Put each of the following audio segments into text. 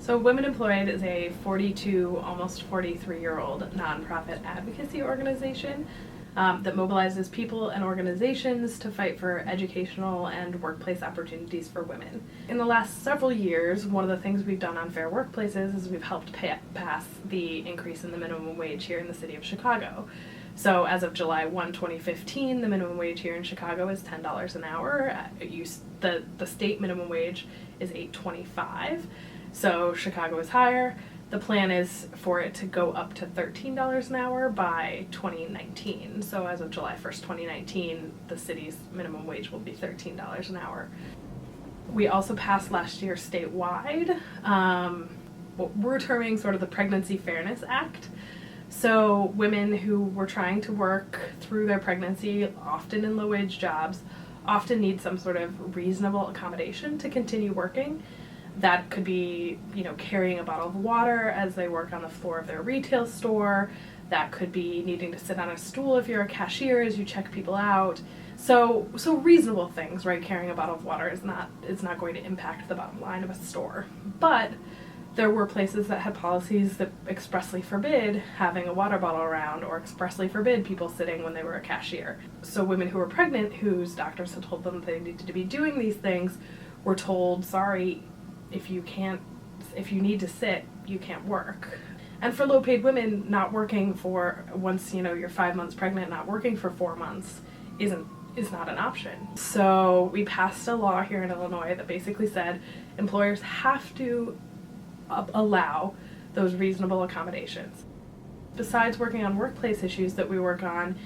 So Women Employed is a 42, almost 43-year-old nonprofit advocacy organization that mobilizes people and organizations to fight for educational and workplace opportunities for women. In the last several years, one of the things we've done on Fair Workplaces is we've helped pass the increase in the minimum wage here in the city of Chicago. So as of July 1, 2015, the minimum wage here in Chicago is $10 an hour. The state minimum wage is $8.25. So Chicago is higher. The plan is for it to go up to $13 an hour by 2019. So as of July 1st, 2019, the city's minimum wage will be $13 an hour. We also passed last year statewide what we're terming sort of the Pregnancy Fairness Act. So women who were trying to work through their pregnancy, often in low-wage jobs, often need some sort of reasonable accommodation to continue working. That could be, carrying a bottle of water as they work on the floor of their retail store. That could be needing to sit on a stool if you're a cashier as you check people out. So reasonable things, right? Carrying a bottle of water is not going to impact the bottom line of a store. But there were places that had policies that expressly forbid having a water bottle around or expressly forbid people sitting when they were a cashier. So women who were pregnant, whose doctors had told them they needed to be doing these things, were told, sorry, if you need to sit, you can't work. And for low-paid women, not working for, once you're 5 months pregnant, not working for 4 months is not an option. So we passed a law here in Illinois that basically said employers have to allow those reasonable accommodations. Besides working on workplace issues that we work on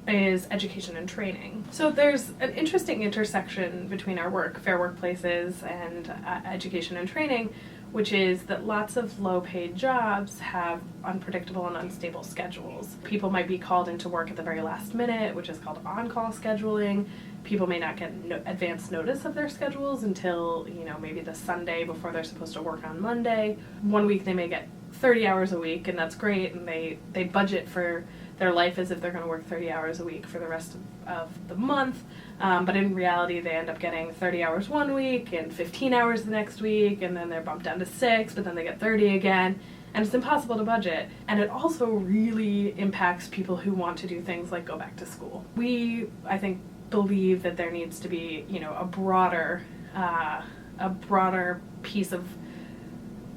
is education and training. So there's an interesting intersection between our work, Fair Workplaces, and education and training, which is that lots of low-paid jobs have unpredictable and unstable schedules. People might be called into work at the very last minute, which is called on-call scheduling. People may not get advance notice of their schedules until, maybe the Sunday before they're supposed to work on Monday. One week they may get 30 hours a week, and that's great, and they budget for their life as if they're going to work 30 hours a week for the rest of the month, but in reality they end up getting 30 hours one week and 15 hours the next week, and then they're bumped down to 6, but then they get 30 again, and it's impossible to budget. And it also really impacts people who want to do things like go back to school. We, I think, believe that there needs to be, a broader piece of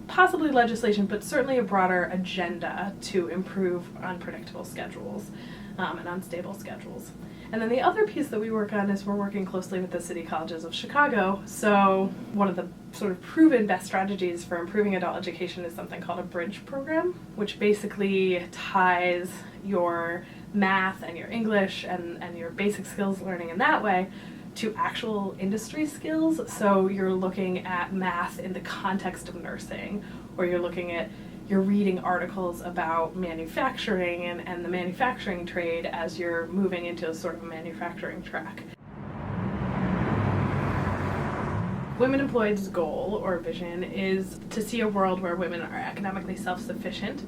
possibly legislation, but certainly a broader agenda to improve unpredictable schedules and unstable schedules. And then the other piece that we work on is we're working closely with the City Colleges of Chicago. So one of the sort of proven best strategies for improving adult education is something called a bridge program, which basically ties your math and your English and your basic skills learning in that way to actual industry skills. So you're looking at math in the context of nursing, or you're reading articles about manufacturing and the manufacturing trade as you're moving into a sort of manufacturing track. Women Employed's goal or vision is to see a world where women are economically self-sufficient,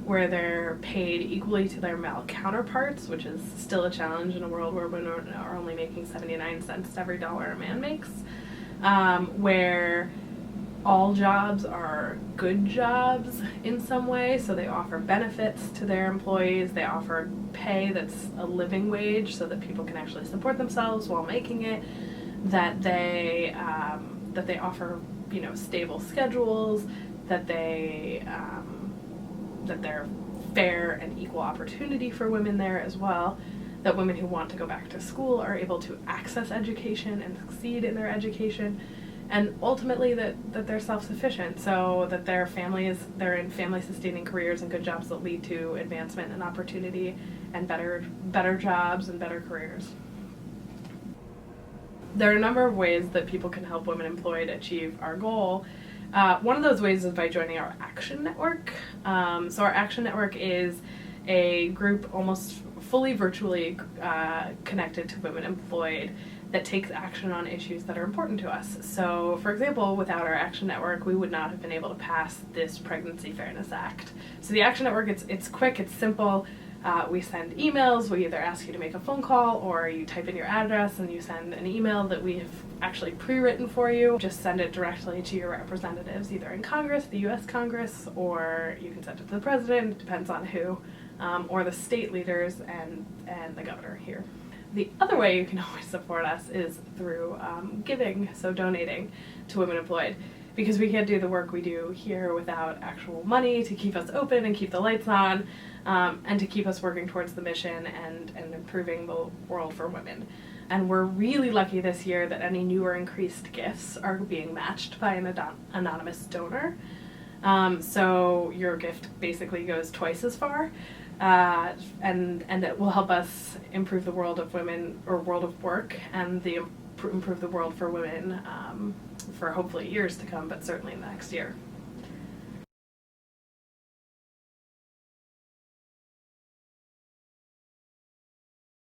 where they're paid equally to their male counterparts, which is still a challenge in a world where women are only making 79 cents every dollar a man makes, where all jobs are good jobs in some way, so they offer benefits to their employees, they offer pay that's a living wage so that people can actually support themselves while making it, that they offer, stable schedules, that they're fair and equal opportunity for women there as well, that women who want to go back to school are able to access education and succeed in their education, and ultimately that they're self-sufficient, so that they're in family-sustaining careers and good jobs that lead to advancement and opportunity and better jobs and better careers. There are a number of ways that people can help Women Employed achieve our goal. One of those ways is by joining our Action Network. So our Action Network is a group almost fully virtually connected to Women Employed that takes action on issues that are important to us. So, for example, without our Action Network, we would not have been able to pass this Pregnancy Fairness Act. So the Action Network, it's quick, it's simple. We send emails. We either ask you to make a phone call or you type in your address and you send an email that we've actually pre-written for you. Just send it directly to your representatives, either in Congress, the U.S. Congress, or you can send it to the president, depends on who, or the state leaders and the governor here. The other way you can always support us is through giving, so donating to Women Employed, because we can't do the work we do here without actual money to keep us open and keep the lights on, and to keep us working towards the mission and improving the world for women. And we're really lucky this year that any new or increased gifts are being matched by an anonymous donor. So your gift basically goes twice as far, and it will help us improve the world of women, or world of work, and improve the world for women for hopefully years to come, but certainly in the next year.